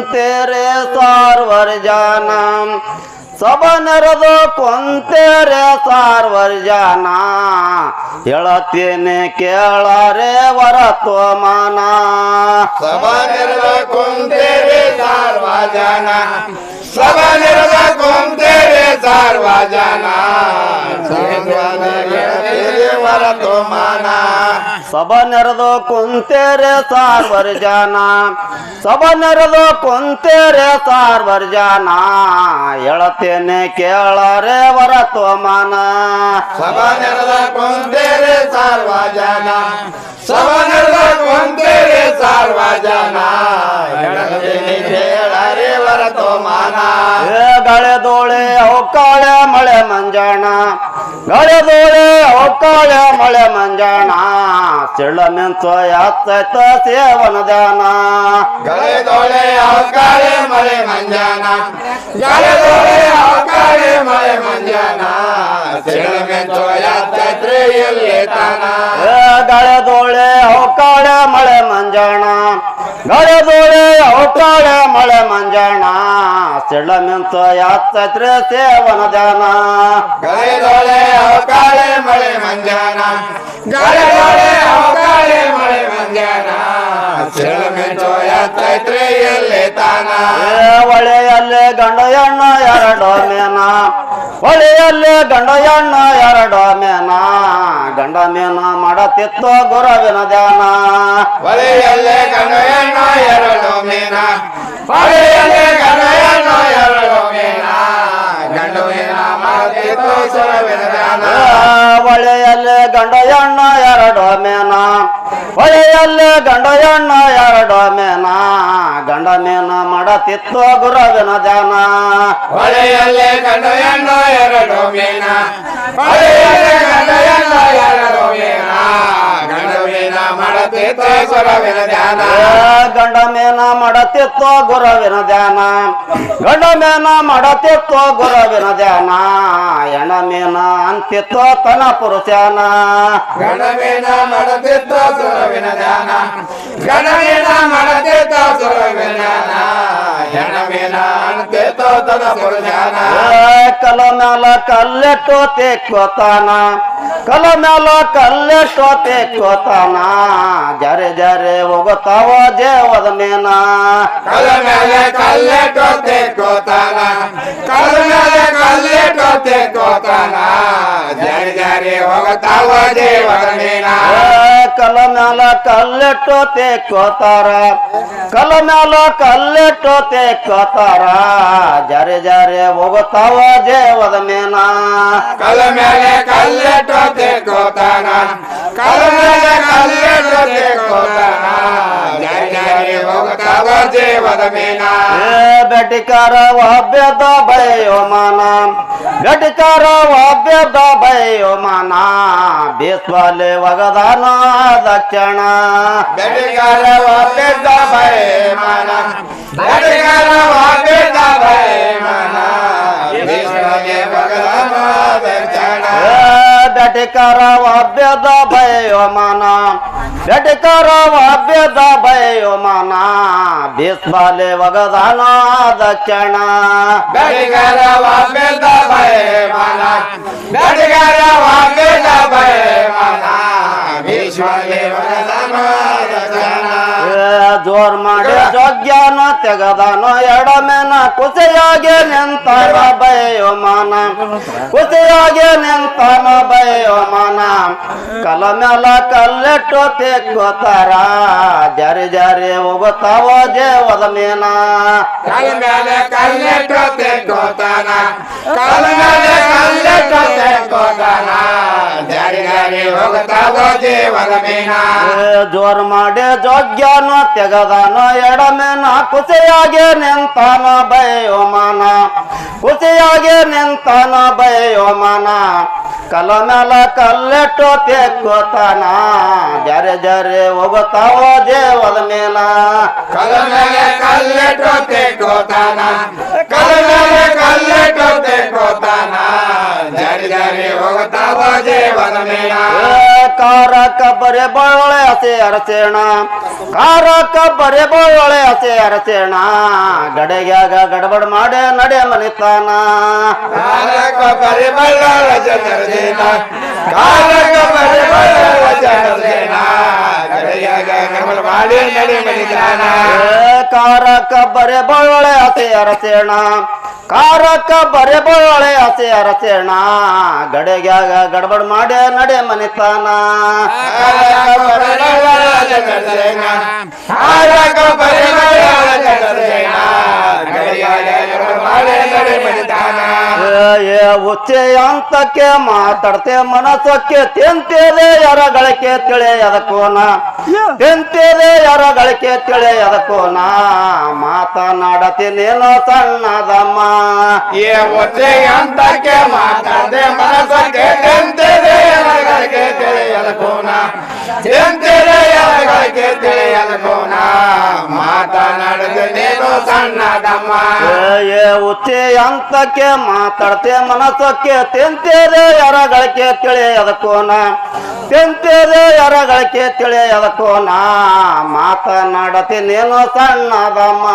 ಕುಂತೇರೆ ಸಾರ್ವರ್ ಜಾನ ಸಭ ನೆರೆದು ಕುಂತೇರೆ ಸಾರ್ವರ್ ಜಾನ ಹೇಳತ್ತೇನೆ ಕೇಳರೆ ವರತ್ವ ಮಾನ ಸಭಾ ನೆರೆದ ಕುಂತೇರೆ ಸಾರ್ವ ಜನ ಸಭಾ ನೆರೆದ ಕುಂತೇರೆ ಸಾರ್ವ ಜನ ವರತು ಮಾನ ಸಭ ನೆರೆದು ಕುಂತೇರೆ ಸಾರ್ವರ್ ಜಾನ ಸಭ ನೆರೆದು ಕುಂತೇರೆ ಸಾರ್ವರ್ ಜಾನ ಹೇಳತ್ತೇನೆ ಕೇಳರೆ ವರತ್ವ ಮಾನ ಸಭಾ ನೆರೆದ ಕುಂತೇರೆ ಸಾರ್ವ ಜನ ಸಭಾ ನೆರೆದ ಕುಂತೇರೆ ಸಾರ್ವ ಜನ ಹೇಳರೆ ವರತು ಮಾನ ಗಾಳೆದೋಳೆ ಅವಕಾಳೆ ಮಳೆ ಮಂಜಾಣ ಗಾಳೆದೋಳೆ ಅವಕಾಳೆ ಮಳೆ ಮಂಜಾಣ ಸಿಳ್ಳ ಮೆಂಚು ಯಾತೈತ ಸೇವನ ಧ್ಯಾನ ಗಳೆದೋಳೆ ಅವಕಾಳೆ ಮಳೆ ಮಂಜಾನ ಗಳೆದೋಳೆ ಅವಕಾಳೆ ಮಳೆ ಮಂಜಾನ ಸಿಳಮೆಂಚು ಯಾತ್ರೆ ಎಲ್ಲಿ ತಾನ ಗಾಳೆದೋಳೆ ಅವಕಾಳೆ ಮಳೆ ಮಂಜಾಣ ಗಾಳೆದೋಳೆ ಅವಕಾಳೆ ಮಳೆ ಮಂಜಾಣ ಸಿಳ್ಳ ಮೆಂಚು ಯಾತೈತ್ರೆ ಸೇವನ ಧ್ಯಾನ ಗಳೆದೋಳೆ ಅವಕಾಳೆ ಮಳೆ ಮಂಜಾನ ಗಳೆದೋಳೆ ಅವಕಾಳೆ ಮಳೆ ಮಂಜಾನ ಸಿಳಮೆಂಚು ಯಾತ್ರೆ ಎಲ್ಲಿ ತಾನ ಹೊಳೆಯಲ್ಲಿ ಗಂಡ ಎಣ್ಣ ಎರಡು ಮೇನ ಹೊಳೆಯಲ್ಲಿ ಗಂಡ ಎಣ್ಣ ಎರಡು ಮೇನ ಗಂಡ ಮೇನ ಮಾಡತಿತ್ತು ಗುರುವಿನ ಧ್ಯಾನ ಹೊಳೆಯಲ್ಲೇ ಗಣಯಣ್ಣ ಎರಡು ಮೀನ ಹೊಳೆಯಲ್ಲೇ ಗಣಯಣ್ಣ ಎರಡು ಮೀನ ಗಂಡು ಮೀನ ಮಾಡ್ತಿತ್ತು ಸುರವಿನ ಧ್ಯಾನ ಹೊಳೆಯಲ್ಲಿ ಗಂಡ ಎಣ್ಣ ಎರಡು ಮೇನ ಹೊಳೆಯಲ್ಲಿ ಗಂಡ ಎಣ್ಣ ಎರಡು ಮೇನ ಗಂಡ ಮೇನ ಮಾಡತಿತ್ತು ಗುರುವಿನ ಧ್ಯಾನ ಹೊಳೆಯಲ್ಲೇ ಗಣಯಣ್ಣ ಎರಡು ಮೀನ ಹೊಳೆಯಲ್ಲೇ ಗಣಯಣ್ಣ ಎರಡು ಮೀನ ಗಂಡು ಮೀನ ಮಾಡ್ತಿತ್ತು ಸುರವಿನ ಧ್ಯಾನ ಗಂಡ ಮೇನ ಮಾಡತಿತ್ತು ಗುರುವಿನ ಧ್ಯಾನ ಗಂಡ ಮೇನ ಮಾಡತಿತ್ತು ಗುರುವಿನ ಧ್ಯಾನ ಎಣ ಮೇನ ಅಂತಿತ್ತು ತನ ಪುರುಷನ ಗಂಡ ಮೀನ ಮಾಡ್ತಿತ್ತು ಸುರವಿನ ಧ್ಯಾನ ಗಂಡ ಮೀನ ಮಾಡ್ತಿತ್ತು ಸುರವಿನ ಧ್ಯಾನ ಹೆಣ ಮೀನ ಅಂತಿತ್ತು ತನ ಪುರುಷನ ಕಲ ಮ್ಯಾಲ ಕಲ್ಲೆಟ್ಟು ತೆಕ್ಕೋತಾನ ಕಲ ಮ್ಯಾಲ ಕಲ್ಲೆಟ್ಟು ತೆಕ್ಕೋತಾನ ಜರೆ ಜರೆ ಹೋಗುತ್ತಾವ ದೇವದ ಮೇನ ಕಲ್ಲ ಮೇಲೆ ಕಲ್ಲೆಟ್ಟು ತೆಕ್ಕೋತಾನ ಕಲ್ಲ ಮೇಲೆ ಕಲ್ಲೆಟ್ಟು ತೆಕ್ಕೋತಾನ ಜಾರಿ ಜಾರಿ ಹೋಗುತ್ತಾವ ದೇವರ ಮೀನ ಕಲ ಮ್ಯಾಲ ಕಲ್ಲೆಟ್ಟು ತೆಕ್ಕೋತಾರ ಕಲ ಮ್ಯಾಲ ಕಲ್ಲೆಟ್ಟು ತೆಕ್ಕೋತಾರ ಜರೆ ಜರೆ ಹೋಗುತ್ತಾವ ದೇವದ ಮೇನ ಕಲ್ಲ ಮೇಲೆ ಕಲ್ಲೆಟ್ಟು ತೆಕ್ಕೋತಾನ ಕಲ್ಲ ಮೇಲೆ ಕಲ್ಲೆಟ್ಟು ತೆಕ್ಕೋತಾನ ಜಾರಿ ಜಾರಿ ಹೋಗುತ್ತಾವ ದೇವರ ಮೀನ ಬೆಟಿಕಾರ ಒಬ್ಬೆದ ಬಯೋ ಮಾನ ಬೆಟಿಕಾರ ಒಬ್ಬೆದ ಬಯೋ ಮಾನ ಬೇಸ್ವಾಲೆ ಒಗದಾನ ದಕ್ಷಿಣ ಬೆಡಿಗಾರ ಒಬ್ಬೆದ್ದ ಭಯಮಾನ ಬೆಡಿಗಾರ ಒಬ್ಬೆದ್ದ ಭಯಮಾನ ವಿಶ್ವಗೆ ಭಗವಾನ ದರ್ಶನ ಬೆಟಿಕಾರ ಒಬ್ಬೆದ ಬಯೋ ಮಾನ ಬೆಟಿಕಾರ ಒಬ್ಬೆದ ಬಯೋ ಮಾನ ಬೇಸ್ವಾಲೆ ಒಗದಾನ ದಕ್ಷಿಣ ಬೆಡಿಗಾರ ಒಬ್ಬೆದ್ದ ಭಯಮಾನ ಬೆಡಿಗಾರ ಒಬ್ಬೆದ್ದ ಭಯಮಾನ ವಿಶ್ವಗೆ ಭಗವಾನ ದರ್ಶನ ಜೋರ್ ಮಾಡಿ ಜೋಗ್ಯಾನ ತೆಗದಾನೋ ಎಡಮೇನ ಕುಸೆಯಾಗೆ ನಿಂತಾನ ಬಯೋ ಮಾನ ಕುಸೆಯಾಗೆ ನಿಂತಾನ ಬಯೋ ಮಾನ ಕಲ ಮ್ಯಾಲ ಕಲ್ಲೆಟ್ಟು ತೆಕ್ಕೋತಾರ ಜರಿ ಜರಿ ಹೋಗುತ್ತಾವ ದೇವದ ಮೇನ ಕಲ್ಲ ಮೇಲೆ ಕಲ್ಲೆಟ್ಟು ತೆಕ್ಕೋತಾನ ಕಲ್ಲ ಮೇಲೆ ಕಲ್ಲೆಟ್ಟು ತೆಕ್ಕೋತಾನ ಜಾರಿ ಜಾರಿ ಹೋಗುತ್ತಾವ ದೇವರ ಮೀನ ಜೋರ್ ಮಾಡಿ ಜೋಗ್ಯಾನ ತೆಗದಾನ ಎಡಮೇನ ಕುಸೆಯಾಗೆ ನಿಂತಾನ ಬಯೋ ಮಾನ ಕುಸೆಯಾಗೆ ನಿಂತಾನ ಬಯೋ ಮಾನ ಕಲ ಮ್ಯಾಲ ಕಲ್ಲೆಟ್ಟು ತೆಕ್ಕೋತಾನ ಜರೆ ಜರೆ ಹೋಗುತ್ತಾವ ದೇವದ ಮೇಲ ಕಲ್ಲ ಮೇಲೆ ಕಲ್ಲೆಟ್ಟು ತೆಕ್ಕೋತಾನ ಕಲ್ಲ ಮೇಲೆ ಕಲ್ಲೆಟ್ಟು ತೆಕ್ಕೋತಾನ ಜಾರಿ ಜಾರಿ ಹೋಗುತ್ತಾವ ಜೀವನ ಮೇಣ ಕಾರಕ ಬರೆ ಬಳ್ಳೆ ಹಸೆ ಅರಸೇಣ ಕಾರಕ ಬರೆ ಬಳ್ಳೆ ಹಸೆ ಅರಸೇಣ ಗಡೆಗ್ಯಾಗ ಗಡಬಡ್ ಮಾಡೆ ನಡೆ ಮನಿತಾನ ಕಾಲಕ ಪರಿಮಳ ಜನರದೇನ ಕಾಲಕ ಪರಿಮಳ ಜನರದೇನ ಗಡೆಯಾಗ ಗಡಬಡ ಮಾಡಿ ನಡೆ ಮನಿತಾನ ಕಾರಕ ಬರೆ ಬಳ್ಳೆ ಹಸೆ ಅರಸೇಣ ಕಾರಕ ಬರೆ ಬಳ್ಳೆ ಹಸೆ ಅರಸೇಣ ಗಡೆಗ್ಯಾಗ ಗಡಬಡ್ ಮಾಡೆ ನಡೆ ಮನಿತಾನ ಕಾಲಕ ಪರಿಮಳ ಜನರದೇನ ಕಾಲಕ ಪರಿಮಳ ಜನರದೇನ ಗಡೆಯಾಗ ಗಡಬಡ ಮಾಡಿ ನಡೆ ಮನಿತಾನ ಏ ಉಚ್ಚೆ ಅಂತಕ್ಕೆ ಮಾತಾಡ್ತೆ ಮನಸ್ಸಕ್ಕೆ ತೆಂತೇದೆ ಯಾರಗಳಿಗೆ ತಿಳಿಯದಕೋನ ತೆಂತೇದೆ ಯಾರಗಳಿಗೆ ತಿಳಿಯದಕೋನ ಮಾತನಾಡತೀನೇನೋ ಸಣ್ಣದಮ್ಮ ಏ ಒತ್ತೆ ಅಂತಕ್ಕೆ ಮಾತಾಡದೆ ಮನಸ್ಸಕ್ಕೆ ತೆಂತೆದೆ ಎಲಗಳಿಗೆ ತಿಳಿಯದ ಕೋನ ತೆಂತೆದೆ ಎಲಗಳಿಗೆ ತಿಳಿಯದ ಕೋನ ಮಾತನಾಡದೆ ನೀನು ಸಣ್ಣದಮ್ಮ ಏ ಉಚ್ಚೆ ಅಂತಕ್ಕೆ ಮಾತಾಡ್ತೆ ಮನಸ್ಸಕ್ಕೆ ತೆಂತೇದೆ ಯಾರಗಳಿಗೆ ತಿಳಿಯದಕೋನ ತೆಂತೇದೆ ಯಾರಗಳಿಗೆ ತಿಳಿಯದಕೋನ ಮಾತನಾಡತೀನೇನೋ ಸಣ್ಣದಮ್ಮ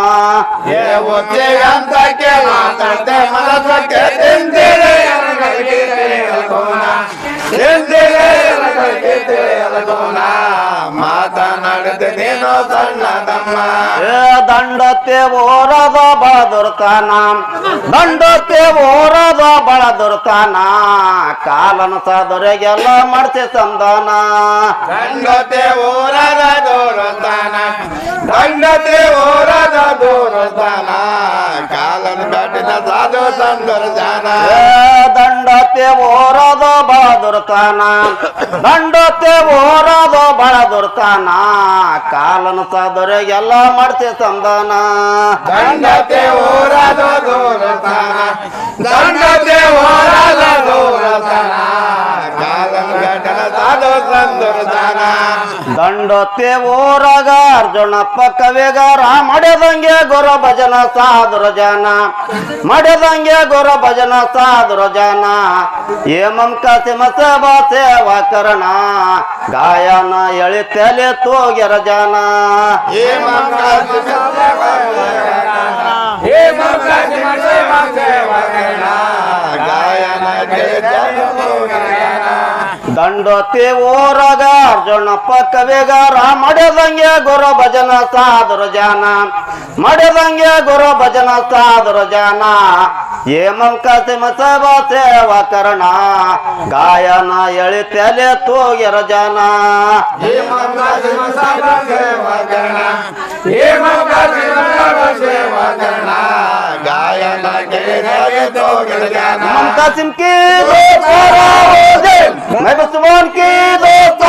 ಏ ಒತ್ತೆ ಅಂತಕ್ಕೆ ಮಾತಾಡದೆ ಮನಸ್ಸಕ್ಕೆ ತೆಂತೆದೆ ಎಲಗಳಿಗೆ ತಿಳಿಯದ ಕೋನ ತೆಂತೆದೆ ಎಲಗಳಿಗೆ ತಿಳಿಯದ ಕೋನ ಮಾತನಾಡದೆ ನೀನು ಸಣ್ಣದಮ್ಮ ಏ ದಂಡತೆ ಓರದ ಬಳದುರ್ತಾನ ದಂಡತೆ ಓರದ ಬಳದುರ್ತಾನ ಕಾಲನ ಸಾದೊರೆಗೆಲ್ಲ ಮಾಡ್ಸಿ ಸಂಧಾನ ದಂಡತೆ ಓರದ ದೂರತಾನ ದಂಡತೆ ಓರದ ದೂರತಾನ ಕಾಲನ ಕಟ್ಟಿನ ಸಾಧು ಸಂದರ ಜಾನ ಏ ದಂಡತೆ ಓರದ ಬಳದುರ್ತಾನ ದಂಡತೆ ಓರದ ಬಳದುರ್ತಾನ ಕಾಲನ ಸಾದೊರೆಗೆಲ್ಲ ಮಾಡ್ಸಿ ಸಂಧಾನ ದಂಡತೆ ಓರದ ದೂರತಾನ ದಂಡತೆ ಓರದ ದೂರತಾನ ಕಾಲನ ಕಟ್ಟಿನ ಸಾಧು ಸಂದರ ಜಾನ ದಂಡತೆ ಓರಗ ಅರ್ಜುನಪ್ಪ ಕವಿಗಾರ ಮಡೆದಂಗೆ ಗೊರ ಭಜನ ಸಾಧುರ ಜನ ಮಡೆದಂಗೆ ಗೊರ ಭಜನ ಸಾಧುರ ಜನ ಏಮಂ ಕಾಸಿಮ ಸಭಾ ಸೇವಾ ಕರಣ ಗಾಯನ ಎಳಿತಲೆ ತೋಗ್ಯರ ಜನ ಹೇ ಮಂಕಾಸಿ ಗಾಯನ ದಂಡತೆ ಓರಗ ಅರ್ಜುನಪ್ಪ ಕವಿಗಾರ ಮಡೆದಂಗೆ ಗುರು ಭಜನ ಸಾಧುರ ಜನ ಮಡೆದಂಗೆ ಗುರು ಭಜನ ಸಾಧುರ ಜನ ಏಮಂ ಕಾಸಿಮ ಸಭಾ ಸೇವಾ ಕರಣ ಗಾಯನ ಎಳಿತಲೆ ತೋಗ್ಯರ ಜನ ಹೇ ಮಂಕಾಸಿ ಸೇವಾ ಕರಣ ಹೇ ಮಂಕಾಸಿ ಸೇವಾ ಕರಣ ಗಾಯನ ತೋಗರ ಜಾನ इमाम कासिम की दोस्त मैं बसवान की दोस्त